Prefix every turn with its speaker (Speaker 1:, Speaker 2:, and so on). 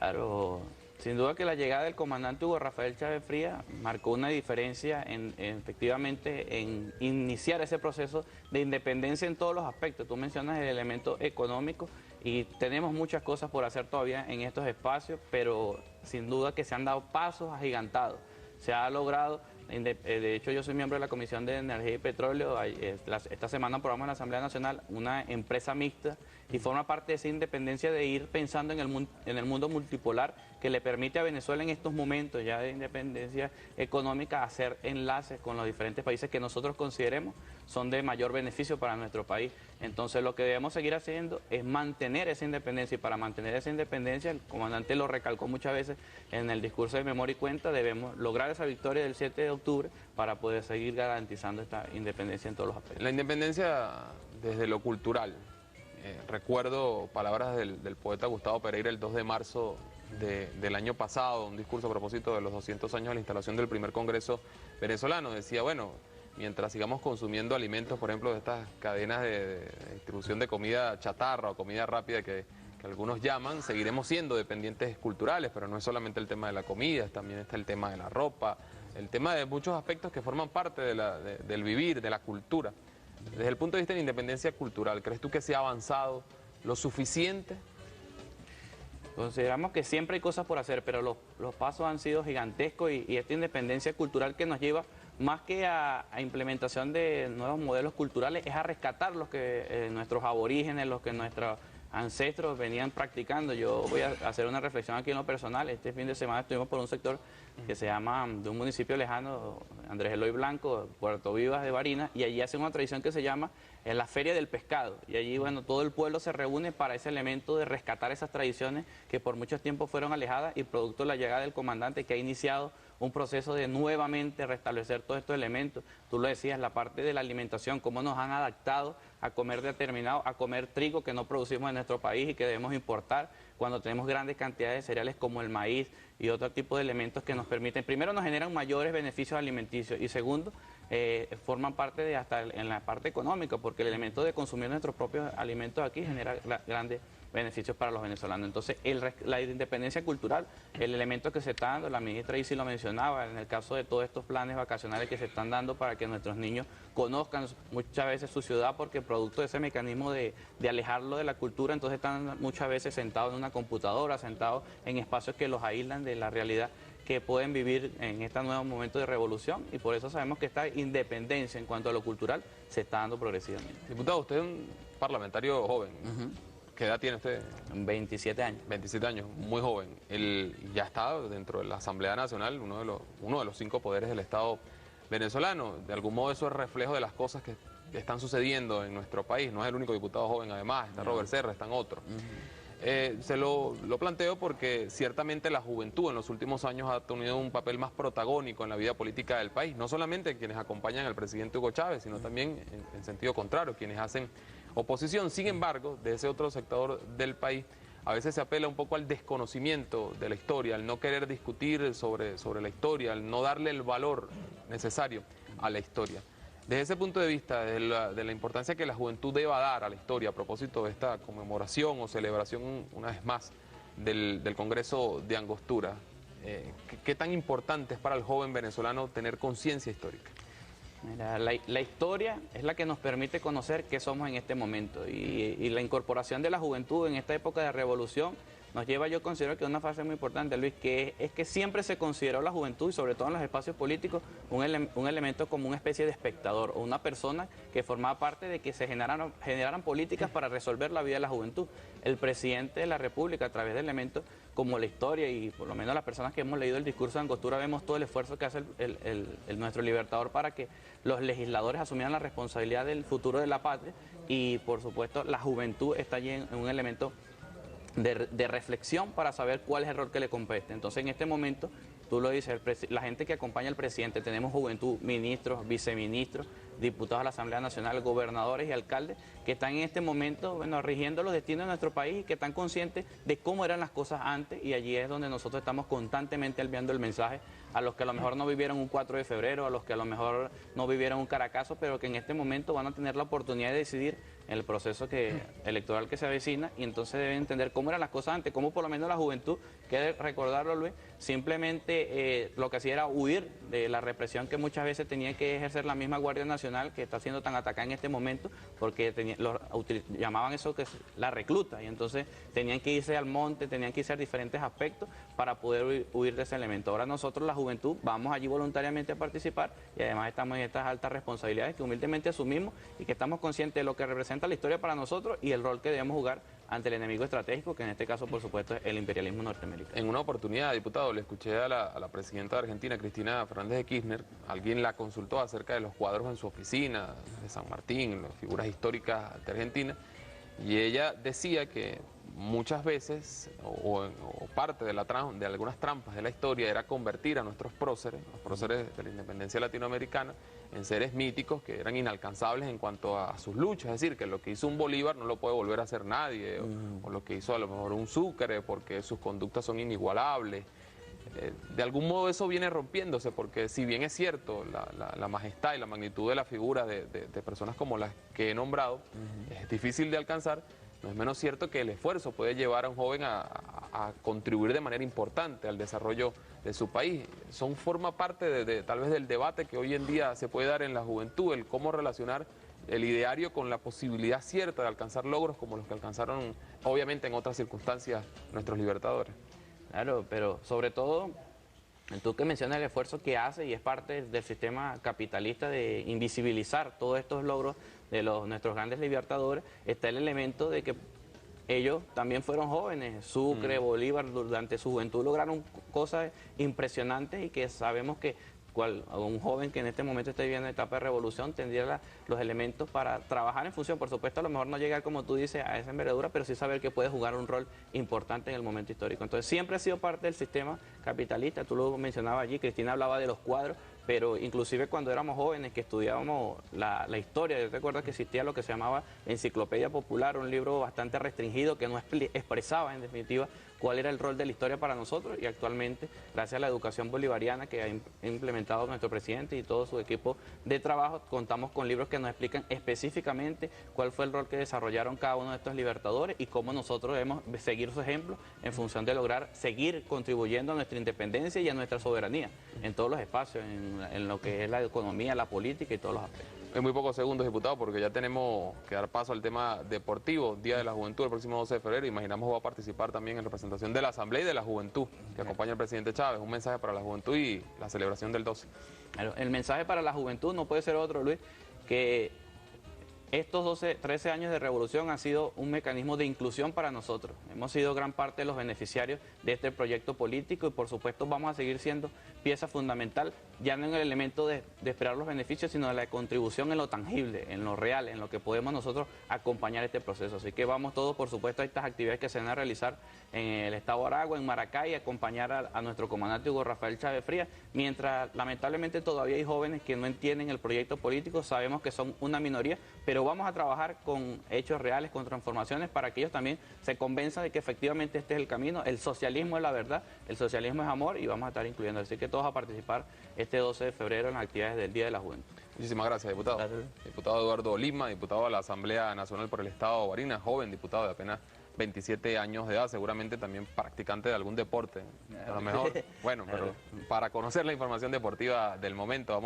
Speaker 1: Claro, sin duda que la llegada del comandante Hugo Rafael Chávez Frías marcó una diferencia efectivamente en iniciar ese proceso de independencia en todos los aspectos. Tú mencionas el elemento económico y tenemos muchas cosas por hacer todavía en estos espacios, pero sin duda que se han dado pasos agigantados. Se ha logrado, de hecho yo soy miembro de la Comisión de Energía y Petróleo, esta semana aprobamos en la Asamblea Nacional una empresa mixta y forma parte de esa independencia de ir pensando en el mundo multipolar que le permite a Venezuela en estos momentos ya de independencia económica hacer enlaces con los diferentes países que nosotros consideremos son de mayor beneficio para nuestro país. Entonces lo que debemos seguir haciendo es mantener esa independencia y para mantener esa independencia, el comandante lo recalcó muchas veces en el discurso de Memoria y Cuenta, debemos lograr esa victoria del 7 de octubre para poder seguir garantizando esta independencia en todos los aspectos.
Speaker 2: La independencia desde lo cultural. Recuerdo palabras del poeta Gustavo Pereira el 2 de marzo del año pasado, un discurso a propósito de los 200 años de la instalación del primer Congreso venezolano. Decía, bueno, mientras sigamos consumiendo alimentos, por ejemplo, de estas cadenas de distribución de comida chatarra o comida rápida que algunos llaman, seguiremos siendo dependientes culturales, pero no es solamente el tema de la comida, también está el tema de la ropa, el tema de muchos aspectos que forman parte del vivir, de la cultura. Desde el punto de vista de la independencia cultural, ¿crees tú que se ha avanzado lo suficiente?
Speaker 1: Consideramos que siempre hay cosas por hacer, pero los pasos han sido gigantescos y esta independencia cultural que nos lleva más que a implementación de nuevos modelos culturales, es a rescatar los que nuestros aborígenes, los que nuestros ancestros venían practicando. Yo voy a hacer una reflexión aquí en lo personal. Este fin de semana estuvimos por un sector que se llama, de un municipio lejano, Andrés Eloy Blanco, Puerto Vivas de Barinas, y allí hacen una tradición que se llama la Feria del Pescado. Y allí, bueno, todo el pueblo se reúne para ese elemento de rescatar esas tradiciones que por mucho tiempo fueron alejadas y producto de la llegada del comandante que ha iniciado un proceso de nuevamente restablecer todos estos elementos. Tú lo decías, la parte de la alimentación, cómo nos han adaptado a comer determinado, a comer trigo que no producimos en nuestro país y que debemos importar cuando tenemos grandes cantidades de cereales como el maíz y otro tipo de elementos que nos permiten, primero nos generan mayores beneficios alimenticios y segundo, forman parte de hasta en la parte económica, porque el elemento de consumir nuestros propios alimentos aquí genera grandes beneficios para los venezolanos. Entonces, la independencia cultural, el elemento que se está dando, la ministra Isi lo mencionaba, en el caso de todos estos planes vacacionales que se están dando para que nuestros niños conozcan muchas veces su ciudad, porque producto de ese mecanismo de alejarlo de la cultura, entonces están muchas veces sentados en una computadora, sentados en espacios que los aíslan de la realidad que pueden vivir en este nuevo momento de revolución y por eso sabemos que esta independencia en cuanto a lo cultural se está dando progresivamente.
Speaker 2: Diputado, usted es un parlamentario joven. ¿Qué edad tiene usted?
Speaker 1: 27 años.
Speaker 2: 27 años, muy joven. Él ya está dentro de la Asamblea Nacional, uno de los 5 poderes del Estado venezolano. De algún modo eso es reflejo de las cosas que están sucediendo en nuestro país. No es el único diputado joven, además, está Robert Serra, están otros. Se lo planteo porque ciertamente la juventud en los últimos años ha tenido un papel más protagónico en la vida política del país, no solamente quienes acompañan al presidente Hugo Chávez, sino también en sentido contrario, quienes hacen oposición. Sin embargo, de ese otro sector del país, a veces se apela un poco al desconocimiento de la historia, al no querer discutir sobre la historia, al no darle el valor necesario a la historia. Desde ese punto de vista, de la importancia que la juventud deba dar a la historia a propósito de esta conmemoración o celebración, una vez más, del Congreso de Angostura, ¿qué tan importante es para el joven venezolano tener conciencia histórica?
Speaker 1: Mira, la historia es la que nos permite conocer qué somos en este momento y la incorporación de la juventud en esta época de revolución nos lleva, yo considero que una fase muy importante, Luis, que es que siempre se consideró la juventud y sobre todo en los espacios políticos un elemento como una especie de espectador o una persona que formaba parte de que se generaran políticas para resolver la vida de la juventud. El presidente de la República, a través de elementos como la historia y por lo menos las personas que hemos leído el discurso de Angostura, vemos todo el esfuerzo que hace nuestro libertador para que los legisladores asumieran la responsabilidad del futuro de la patria y por supuesto la juventud está allí en un elemento de reflexión para saber cuál es el rol que le compete. Entonces, en este momento, tú lo dices, la gente que acompaña al presidente, tenemos juventud, ministros, viceministros, diputados a la Asamblea Nacional, gobernadores y alcaldes, que están en este momento, bueno, rigiendo los destinos de nuestro país y que están conscientes de cómo eran las cosas antes, y allí es donde nosotros estamos constantemente enviando el mensaje a los que a lo mejor no vivieron un 4 de febrero, a los que a lo mejor no vivieron un Caracazo, pero que en este momento van a tener la oportunidad de decidir en el proceso electoral que se avecina, y entonces deben entender cómo eran las cosas antes, cómo por lo menos la juventud, que recordarlo, Luis, simplemente lo que hacía era huir de la represión que muchas veces tenía que ejercer la misma Guardia Nacional, que está siendo tan atacada en este momento, porque llamaban eso que es la recluta, y entonces tenían que irse al monte, tenían que irse a diferentes aspectos para poder huir de ese elemento. Ahora nosotros, la juventud, vamos allí voluntariamente a participar, y además estamos en estas altas responsabilidades que humildemente asumimos y que estamos conscientes de lo que representa la historia para nosotros y el rol que debemos jugar ante el enemigo estratégico, que en este caso, por supuesto, es el imperialismo norteamericano.
Speaker 2: En una oportunidad, diputado, le escuché a la presidenta de Argentina, Cristina Fernández de Kirchner, alguien la consultó acerca de los cuadros en su oficina, de San Martín, las figuras históricas de Argentina, y ella decía que muchas veces, o parte de algunas trampas de la historia, era convertir a nuestros próceres, los próceres de la independencia latinoamericana, en seres míticos que eran inalcanzables en cuanto a sus luchas. Es decir, que lo que hizo un Bolívar no lo puede volver a hacer nadie, o lo que hizo a lo mejor un Sucre, porque sus conductas son inigualables. De algún modo eso viene rompiéndose, porque si bien es cierto la majestad y la magnitud de la figura de personas como las que he nombrado, es difícil de alcanzar, no es menos cierto que el esfuerzo puede llevar a un joven a contribuir de manera importante al desarrollo de su país. Forma parte tal vez del debate que hoy en día se puede dar en la juventud, el cómo relacionar el ideario con la posibilidad cierta de alcanzar logros como los que alcanzaron, obviamente en otras circunstancias, nuestros libertadores.
Speaker 1: Claro, pero sobre todo, tú que mencionas el esfuerzo que hace y es parte del sistema capitalista de invisibilizar todos estos logros de nuestros grandes libertadores, está el elemento de que ellos también fueron jóvenes. Sucre, Bolívar, durante su juventud lograron cosas impresionantes, y que sabemos que un joven que en este momento está viviendo etapa de revolución tendría los elementos para trabajar en función. Por supuesto, a lo mejor no llegar, como tú dices, a esa envergadura, pero sí saber que puede jugar un rol importante en el momento histórico. Entonces siempre ha sido parte del sistema capitalista. Tú lo mencionabas allí, Cristina hablaba de los cuadros, pero inclusive cuando éramos jóvenes que estudiábamos la historia, yo recuerdo que existía lo que se llamaba Enciclopedia Popular, un libro bastante restringido que no expresaba en definitiva cuál era el rol de la historia para nosotros, y actualmente, gracias a la educación bolivariana que ha implementado nuestro presidente y todo su equipo de trabajo, contamos con libros que nos explican específicamente cuál fue el rol que desarrollaron cada uno de estos libertadores y cómo nosotros debemos seguir su ejemplo en función de lograr seguir contribuyendo a nuestra independencia y a nuestra soberanía en todos los espacios, en lo que es la economía, la política y todos los aspectos.
Speaker 2: En muy pocos segundos, diputado, porque ya tenemos que dar paso al tema deportivo, Día de la Juventud, el próximo 12 de febrero. Imaginamos va a participar también en representación de la Asamblea y de la Juventud, que acompaña al presidente Chávez. Un mensaje para la juventud y la celebración del 12.
Speaker 1: El mensaje para la juventud no puede ser otro, Luis, que estos 13 años de revolución han sido un mecanismo de inclusión para nosotros. Hemos sido gran parte de los beneficiarios de este proyecto político, y por supuesto vamos a seguir siendo pieza fundamental, ya no en el elemento de esperar los beneficios, sino de la contribución en lo tangible, en lo real, en lo que podemos nosotros acompañar este proceso. Así que vamos todos, por supuesto, a estas actividades que se van a realizar en el estado de Aragua, en Maracay, acompañar a nuestro comandante Hugo Rafael Chávez Frías, mientras lamentablemente todavía hay jóvenes que no entienden el proyecto político. Sabemos que son una minoría, pero vamos a trabajar con hechos reales, con transformaciones, para que ellos también se convenzan de que efectivamente este es el camino. El socialismo es la verdad, el socialismo es amor, y vamos a estar incluyendo. Así que todos a participar este 12 de febrero en las actividades del Día de la Juventud.
Speaker 2: Muchísimas gracias, diputado.
Speaker 1: Gracias.
Speaker 2: Diputado Eduardo Lima, diputado de la Asamblea Nacional por el Estado de Barinas, joven diputado de apenas 27 años de edad, seguramente también practicante de algún deporte. A lo mejor, bueno, pero para conocer la información deportiva del momento, vamos